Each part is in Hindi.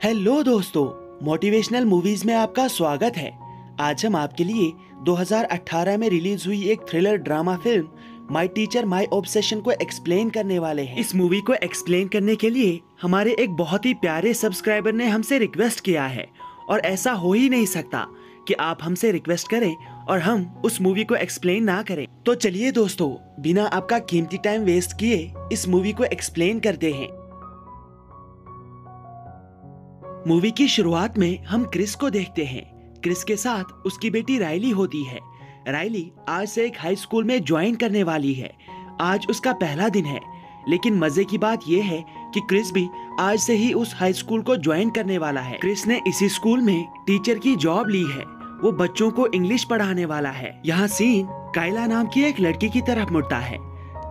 हेलो दोस्तों, मोटिवेशनल मूवीज में आपका स्वागत है। आज हम आपके लिए 2018 में रिलीज हुई एक thriller drama film my teacher my obsession को एक्सप्लेन करने वाले हैं। इस मूवी को एक्सप्लेन करने के लिए हमारे एक बहुत ही प्यारे सब्सक्राइबर ने हमसे रिक्वेस्ट किया है और ऐसा हो ही नहीं सकता कि आप हमसे रिक्वेस्ट करें और हम उस मूवी को एक्सप्लेन ना करें। तो चलिए दोस्तों, बिना आपका कीमती टाइम वेस्ट किए इस मूवी को एक्सप्लेन करते हैं। मूवी की शुरुआत में हम क्रिस को देखते हैं। क्रिस के साथ उसकी बेटी राइली होती है। राइली आज से एक हाई स्कूल में ज्वाइन करने वाली है। आज उसका पहला दिन है, लेकिन मजे की बात यह है कि क्रिस भी आज से ही उस हाई स्कूल को ज्वाइन करने वाला है। क्रिस ने इसी स्कूल में टीचर की जॉब ली है। वो बच्चों को इंग्लिश पढ़ाने वाला है। यहाँ सीन काइला नाम की एक लड़की की तरफ मुड़ता है।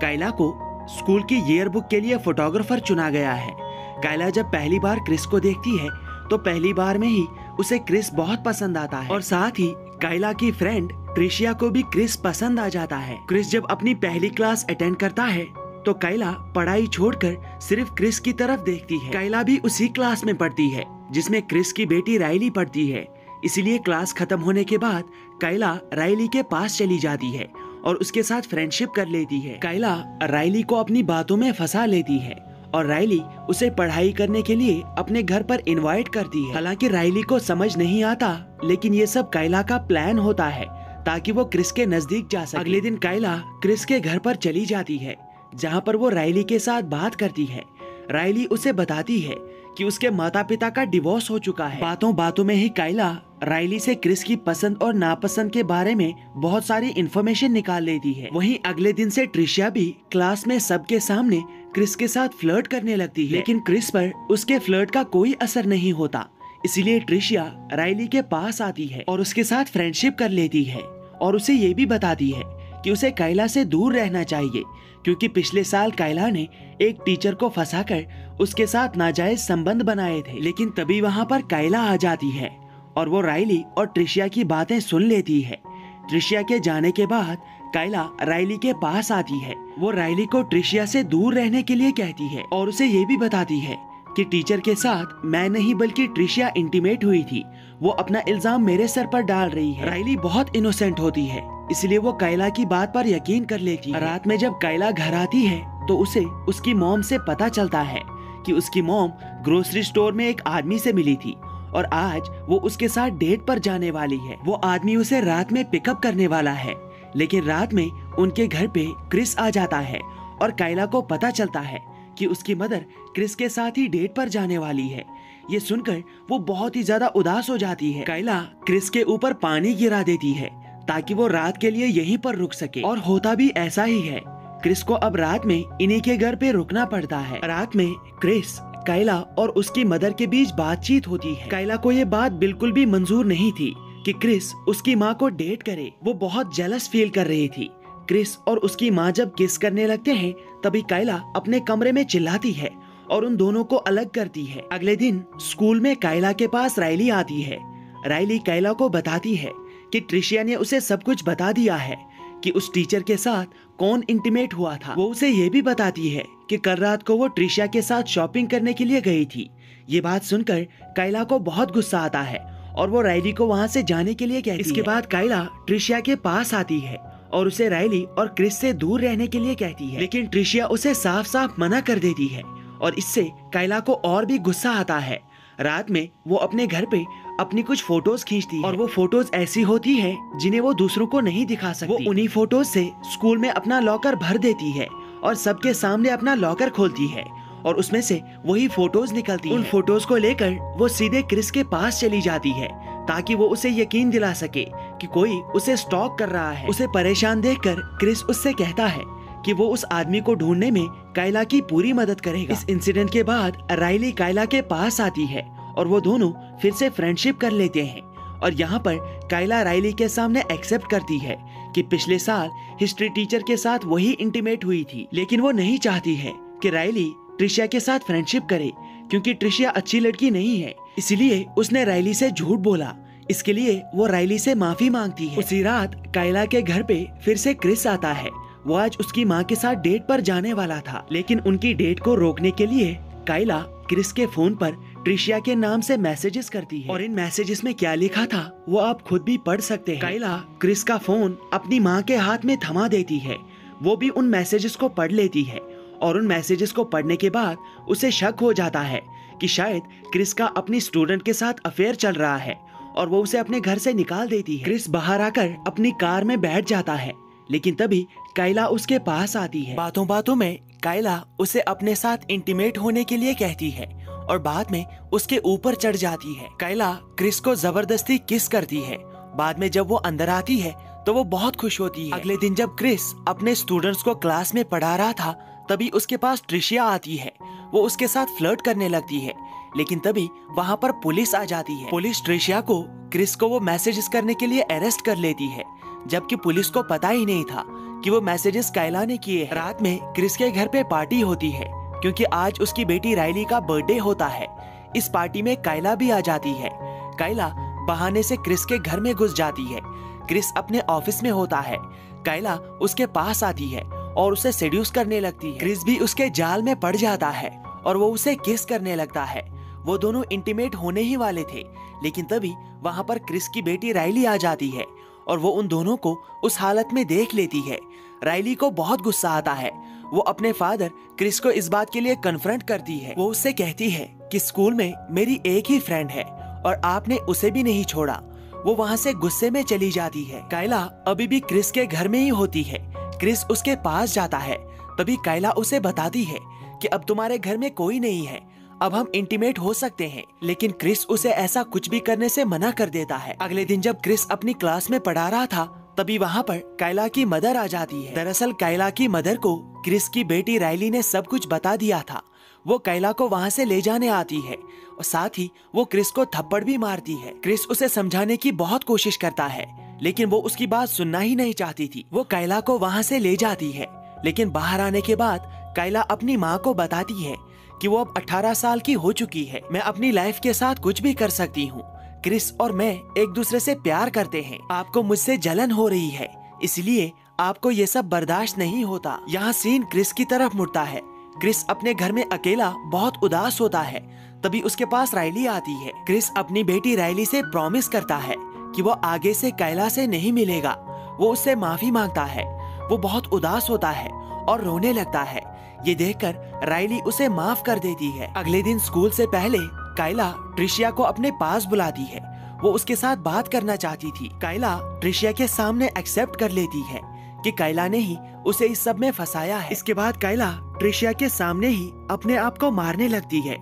काइला को स्कूल की ईयर बुक के लिए फोटोग्राफर चुना गया है। काइला जब पहली बार क्रिस को देखती है तो पहली बार में ही उसे क्रिस बहुत पसंद आता है और साथ ही काइला की फ्रेंड ट्रिशिया को भी क्रिस पसंद आ जाता है। क्रिस जब अपनी पहली क्लास अटेंड करता है तो काइला पढ़ाई छोड़कर सिर्फ क्रिस की तरफ देखती है। काइला भी उसी क्लास में पढ़ती है जिसमें क्रिस की बेटी राइली पढ़ती है। इसीलिए क्लास खत्म होने के बाद काइला राइली के पास चली जाती है और उसके साथ फ्रेंडशिप कर लेती है। काइला राइली को अपनी बातों में फंसा लेती है और राइली उसे पढ़ाई करने के लिए अपने घर पर इनवाइट करती है। हालांकि राइली को समझ नहीं आता, लेकिन ये सब काइला का प्लान होता है ताकि वो क्रिस के नजदीक जा सके। अगले दिन काइला क्रिस के घर पर चली जाती है, जहाँ पर वो राइली के साथ बात करती है। राइली उसे बताती है कि उसके माता पिता का डिवोर्स हो चुका है। बातों बातों में ही काइला राइली से क्रिस की पसंद और नापसंद के बारे में बहुत सारी इंफॉर्मेशन निकाल लेती है। वहीं अगले दिन से ट्रिशिया भी क्लास में सबके सामने क्रिस के साथ फ्लर्ट करने लगती है, लेकिन क्रिस पर उसके फ्लर्ट का कोई असर नहीं होता। इसीलिए ट्रिशिया राइली के पास आती है और उसके साथ फ्रेंडशिप कर लेती है और उसे ये भी बताती है कि उसे काइला से दूर रहना चाहिए, क्योंकि पिछले साल काइला ने एक टीचर को फंसाकर उसके साथ नाजायज संबंध बनाए थे। लेकिन तभी वहाँ पर काइला आ जाती है और वो राइली और ट्रिशिया की बातें सुन लेती है। ट्रिशिया के जाने के बाद काइला राइली के पास आती है। वो राइली को ट्रिशिया से दूर रहने के लिए कहती है और उसे ये भी बताती है कि टीचर के साथ मैं नहीं बल्कि ट्रिशिया इंटीमेट हुई थी। वो अपना इल्जाम मेरे सर पर डाल रही है। राइली बहुत इनोसेंट होती है, इसलिए वो काइला की बात पर यकीन कर लेती है। रात में जब काइला घर आती है तो उसे उसकी मॉम से पता चलता है कि उसकी मॉम ग्रोसरी स्टोर में एक आदमी से मिली थी और आज वो उसके साथ डेट पर जाने वाली है। वो आदमी उसे रात में पिकअप करने वाला है, लेकिन रात में उनके घर पे क्रिस आ जाता है और काइला को पता चलता है कि उसकी मदर क्रिस के साथ ही डेट पर जाने वाली है। ये सुनकर वो बहुत ही ज्यादा उदास हो जाती है। काइला क्रिस के ऊपर पानी गिरा देती है ताकि वो रात के लिए यहीं पर रुक सके, और होता भी ऐसा ही है। क्रिस को अब रात में इन्हीं के घर पे रुकना पड़ता है। रात में क्रिस, काइला और उसकी मदर के बीच बातचीत होती है। काइला को ये बात बिल्कुल भी मंजूर नहीं थी कि क्रिस उसकी माँ को डेट करे। वो बहुत जेलस फील कर रही थी। क्रिस और उसकी माँ जब किस करने लगते हैं तभी काइला अपने कमरे में चिल्लाती है और उन दोनों को अलग करती है। अगले दिन स्कूल में काइला के पास राइली आती है। राइली काइला को बताती है कि ट्रिशिया ने उसे सब कुछ बता दिया है कि उस टीचर के साथ कौन इंटीमेट हुआ था। वो उसे ये भी बताती है कि कल रात को वो ट्रिशिया के साथ शॉपिंग करने के लिए गई थी। ये बात सुनकर काइला को बहुत गुस्सा आता है और वो राइली को वहाँ से जाने के लिए कहती है। इसके बाद काइला ट्रिशिया के पास आती है और उसे राइली और क्रिस से दूर रहने के लिए कहती है, लेकिन ट्रिशिया उसे साफ साफ मना कर देती है और इससे काइला को और भी गुस्सा आता है। रात में वो अपने घर पे अपनी कुछ फोटोज खींचती है और वो फोटोज ऐसी होती है जिन्हें वो दूसरों को नहीं दिखा सकती। वो उन्हीं फोटोज से स्कूल में अपना लॉकर भर देती है और सबके सामने अपना लॉकर खोलती है और उसमें से वही फोटोज निकलती है। उन फोटोज को लेकर वो सीधे क्रिस के पास चली जाती है ताकि वो उसे यकीन दिला सके कि कोई उसे स्टॉक कर रहा है। उसे परेशान देखकर क्रिस उससे कहता है कि वो उस आदमी को ढूंढने में काइला की पूरी मदद करेगा। इस इंसिडेंट के बाद राइली काइला के पास आती है और वो दोनों फिर से फ्रेंडशिप कर लेते हैं। और यहाँ पर काइला राइली के सामने एक्सेप्ट करती है कि पिछले साल हिस्ट्री टीचर के साथ वही इंटीमेट हुई थी, लेकिन वो नहीं चाहती है कि राइली ट्रिशिया के साथ फ्रेंडशिप करे, क्योंकि ट्रिशिया अच्छी लड़की नहीं है। इसलिए उसने राइली से झूठ बोला। इसके लिए वो राइली से माफी मांगती है। उसी रात काइला के घर पे फिर से क्रिस आता है। वो आज उसकी माँ के साथ डेट पर जाने वाला था, लेकिन उनकी डेट को रोकने के लिए काइला क्रिस के फोन पर ट्रिशिया के नाम से मैसेजेस करती है और इन मैसेजेस में क्या लिखा था वो आप खुद भी पढ़ सकते हैं। काइला क्रिस का फोन अपनी माँ के हाथ में थमा देती है। वो भी उन मैसेजेस को पढ़ लेती है और उन मैसेजेस को पढ़ने के बाद उसे शक हो जाता है कि शायद क्रिस का अपनी स्टूडेंट के साथ अफेयर चल रहा है और वो उसे अपने घर से निकाल देती है। क्रिस बाहर आकर अपनी कार में बैठ जाता है, लेकिन तभी काइला उसके पास आती है। बातों बातों में काइला उसे अपने साथ इंटीमेट होने के लिए कहती है और बाद में उसके ऊपर चढ़ जाती है। काइला क्रिस को जबरदस्ती किस करती है। बाद में जब वो अंदर आती है तो वो बहुत खुश होती है। अगले दिन जब क्रिस अपने स्टूडेंट्स को क्लास में पढ़ा रहा था तभी उसके पास ट्रिशिया आती है। वो उसके साथ फ्लर्ट करने लगती है, लेकिन तभी वहाँ पर पुलिस आ जाती है। पुलिस ट्रिशिया को क्रिस को वो मैसेजेस करने के लिए अरेस्ट कर लेती है, जबकि पुलिस को पता ही नहीं था कि वो मैसेजेस काइला ने किए हैं। रात में क्रिस के घर पे पार्टी होती है क्योंकि आज उसकी बेटी राइली का बर्थडे होता है। इस पार्टी में काइला भी आ जाती है। काइला बहाने से क्रिस के घर में घुस जाती है। क्रिस अपने ऑफिस में होता है। काइला उसके पास आती है और उसे सेड्यूस करने लगती है। क्रिस भी उसके जाल में पड़ जाता है और वो उसे किस करने लगता है। वो दोनों इंटीमेट होने ही वाले थे, लेकिन तभी वहाँ पर क्रिस की बेटी राइली आ जाती है और वो उन दोनों को उस हालत में देख लेती है। राइली को बहुत गुस्सा आता है। वो अपने फादर क्रिस को इस बात के लिए कन्फ्रंट करती है। वो उससे कहती है कि स्कूल में मेरी एक ही फ्रेंड है और आपने उसे भी नहीं छोड़ा। वो वहाँ से गुस्से में चली जाती है। काइला अभी भी क्रिस के घर में ही होती है। क्रिस उसके पास जाता है, तभी काइला उसे बताती है कि अब तुम्हारे घर में कोई नहीं है, अब हम इंटीमेट हो सकते हैं। लेकिन क्रिस उसे ऐसा कुछ भी करने से मना कर देता है। अगले दिन जब क्रिस अपनी क्लास में पढ़ा रहा था तभी वहाँ पर काइला की मदर आ जाती है। दरअसल काइला की मदर को क्रिस की बेटी राइली ने सब कुछ बता दिया था। वो काइला को वहाँ से ले जाने आती है और साथ ही वो क्रिस को थप्पड़ भी मारती है। क्रिस उसे समझाने की बहुत कोशिश करता है, लेकिन वो उसकी बात सुनना ही नहीं चाहती थी। वो काइला को वहाँ से ले जाती है, लेकिन बाहर आने के बाद काइला अपनी माँ को बताती है कि वो अब 18 साल की हो चुकी है। मैं अपनी लाइफ के साथ कुछ भी कर सकती हूँ। क्रिस और मैं एक दूसरे से प्यार करते हैं। आपको मुझसे जलन हो रही है, इसलिए आपको ये सब बर्दाश्त नहीं होता। यहाँ सीन क्रिस की तरफ मुड़ता है। क्रिस अपने घर में अकेला बहुत उदास होता है। तभी उसके पास राइली आती है। क्रिस अपनी बेटी राइली से प्रॉमिस करता है कि वो आगे से काइला से नहीं मिलेगा। वो उससे माफी मांगता है। वो बहुत उदास होता है और रोने लगता है। ये देखकर राइली उसे माफ कर देती है। अगले दिन स्कूल से पहले काइला ट्रिशिया को अपने पास बुलाती है। वो उसके साथ बात करना चाहती थी। काइला ट्रिशिया के सामने एक्सेप्ट कर लेती है कि काइला ने ही उसे इस सब में फंसाया है। इसके बाद काइला ट्रिशिया के सामने ही अपने आप को मारने लगती है।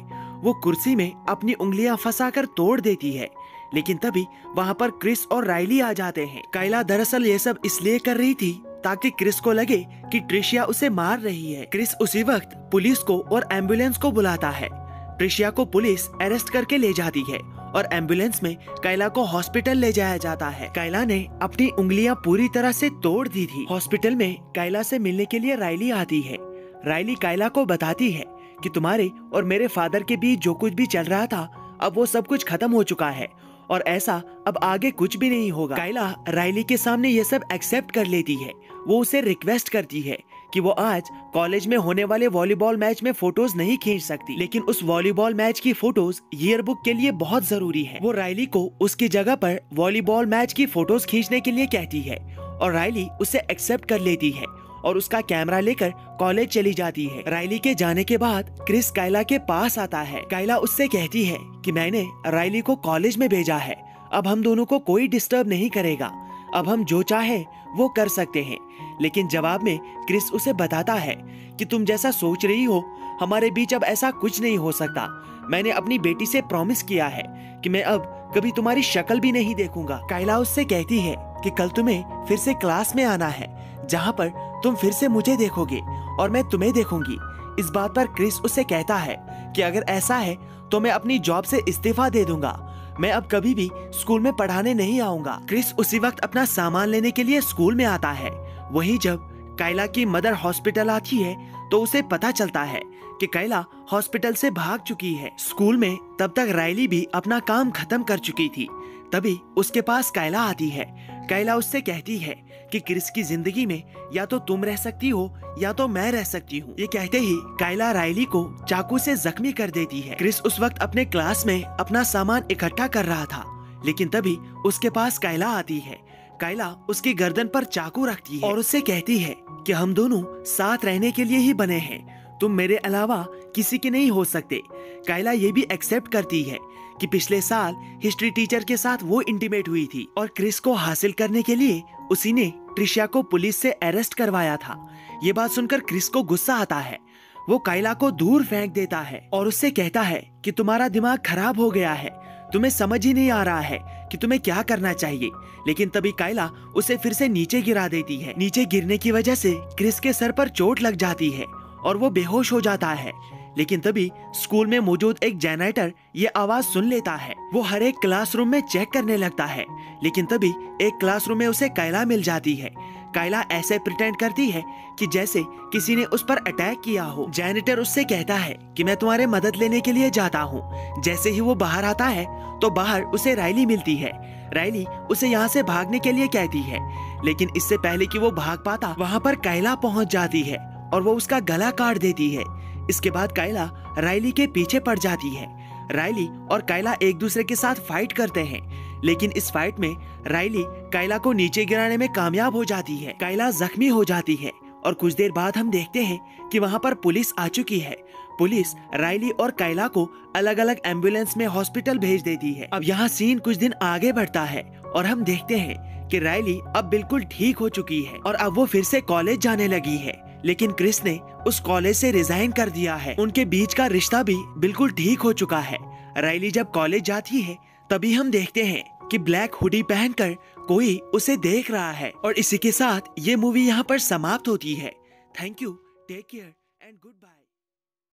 वो कुर्सी में अपनी उंगलियां फंसाकर तोड़ देती है, लेकिन तभी वहाँ पर क्रिस और राइली आ जाते हैं। काइला दरअसल ये सब इसलिए कर रही थी ताकि क्रिस को लगे कि ट्रिशिया उसे मार रही है। क्रिस उसी वक्त पुलिस को और एम्बुलेंस को बुलाता है। ट्रिशिया को पुलिस अरेस्ट करके ले जाती है और एम्बुलेंस में काइला को हॉस्पिटल ले जाया जाता है। काइला ने अपनी उंगलियां पूरी तरह से तोड़ दी थी। हॉस्पिटल में काइला से मिलने के लिए राइली आती है। राइली काइला को बताती है कि तुम्हारे और मेरे फादर के बीच जो कुछ भी चल रहा था अब वो सब कुछ खत्म हो चुका है और ऐसा अब आगे कुछ भी नहीं होगा। काइला राइली के सामने ये सब एक्सेप्ट कर लेती है। वो उसे रिक्वेस्ट करती है कि वो आज कॉलेज में होने वाले वॉलीबॉल मैच में फोटोज नहीं खींच सकती, लेकिन उस वॉलीबॉल मैच की फोटोज ईयर बुक के लिए बहुत जरूरी है। वो राइली को उसकी जगह पर वॉलीबॉल मैच की फोटोज खींचने के लिए कहती है और राइली उसे एक्सेप्ट कर लेती है और उसका कैमरा लेकर कॉलेज चली जाती है। राइली के जाने के बाद क्रिस काइला के पास आता है। काइला उससे कहती है कि मैंने राइली को कॉलेज में भेजा है, अब हम दोनों को कोई डिस्टर्ब नहीं करेगा, अब हम जो चाहे वो कर सकते हैं। लेकिन जवाब में क्रिस उसे बताता है कि तुम जैसा सोच रही हो हमारे बीच अब ऐसा कुछ नहीं हो सकता। मैंने अपनी बेटी से प्रॉमिस किया है कि मैं अब कभी तुम्हारी शक्ल भी नहीं देखूंगा। काइला उससे कहती है कि कल तुम्हें फिर से क्लास में आना है, जहाँ पर तुम फिर से मुझे देखोगे और मैं तुम्हें देखूंगी। इस बात पर क्रिस उससे कहता है कि अगर ऐसा है तो मैं अपनी जॉब से इस्तीफा दे दूंगा, मैं अब कभी भी स्कूल में पढ़ाने नहीं आऊंगा। क्रिस उसी वक्त अपना सामान लेने के लिए स्कूल में आता है। वहीं जब काइला की मदर हॉस्पिटल आती है तो उसे पता चलता है कि काइला हॉस्पिटल से भाग चुकी है। स्कूल में तब तक राइली भी अपना काम खत्म कर चुकी थी। तभी उसके पास काइला आती है। कायला उससे कहती है कि क्रिस की जिंदगी में या तो तुम रह सकती हो या तो मैं रह सकती हूँ। ये कहते ही कायला राइली को चाकू से जख्मी कर देती है। क्रिस उस वक्त अपने क्लास में अपना सामान इकट्ठा कर रहा था, लेकिन तभी उसके पास कायला आती है। कायला उसकी गर्दन पर चाकू रखती है और उससे कहती है कि हम दोनों साथ रहने के लिए ही बने हैं, तुम मेरे अलावा किसी के नहीं हो सकते। कायला ये भी एक्सेप्ट करती है कि पिछले साल हिस्ट्री टीचर के साथ वो इंटीमेट हुई थी और क्रिस को हासिल करने के लिए उसी ने ट्रिशिया को पुलिस से अरेस्ट करवाया था। ये बात सुनकर क्रिस को गुस्सा आता है। वो कायला को दूर फेंक देता है और उससे कहता है कि तुम्हारा दिमाग खराब हो गया है, तुम्हें समझ ही नहीं आ रहा है कि तुम्हें क्या करना चाहिए। लेकिन तभी कायला उसे फिर से नीचे गिरा देती है। नीचे गिरने की वजह से क्रिस के सर पर चोट लग जाती है और वो बेहोश हो जाता है। लेकिन तभी स्कूल में मौजूद एक जैनेटर ये आवाज सुन लेता है। वो हर एक क्लासरूम में चेक करने लगता है, लेकिन तभी एक क्लासरूम में उसे कायला मिल जाती है। कायला ऐसे प्रिटेंड करती है कि जैसे किसी ने उस पर अटैक किया हो। जैनेटर उससे कहता है कि मैं तुम्हारे मदद लेने के लिए जाता हूँ। जैसे ही वो बाहर आता है तो बाहर उसे राइली मिलती है। राइली उसे यहाँ से भागने के लिए कहती है, लेकिन इससे पहले कि वो भाग पाता वहाँ पर कायला पहुँच जाती है और वो उसका गला काट देती है। इसके बाद कायला राइली के पीछे पड़ जाती है। राइली और कायला एक दूसरे के साथ फाइट करते हैं, लेकिन इस फाइट में राइली कायला को नीचे गिराने में कामयाब हो जाती है। कायला जख्मी हो जाती है और कुछ देर बाद हम देखते हैं कि वहाँ पर पुलिस आ चुकी है। पुलिस राइली और कायला को अलग अलग एम्बुलेंस में हॉस्पिटल भेज देती है। अब यहाँ सीन कुछ दिन आगे बढ़ता है और हम देखते हैं कि राइली अब बिल्कुल ठीक हो चुकी है और अब वो फिर से कॉलेज जाने लगी है। लेकिन क्रिस ने उस कॉलेज से रिजाइन कर दिया है। उनके बीच का रिश्ता भी बिल्कुल ठीक हो चुका है। राइली जब कॉलेज जाती है तभी हम देखते हैं कि ब्लैक हुडी पहनकर कोई उसे देख रहा है। और इसी के साथ ये मूवी यहाँ पर समाप्त होती है। Thank you, take care and good bye.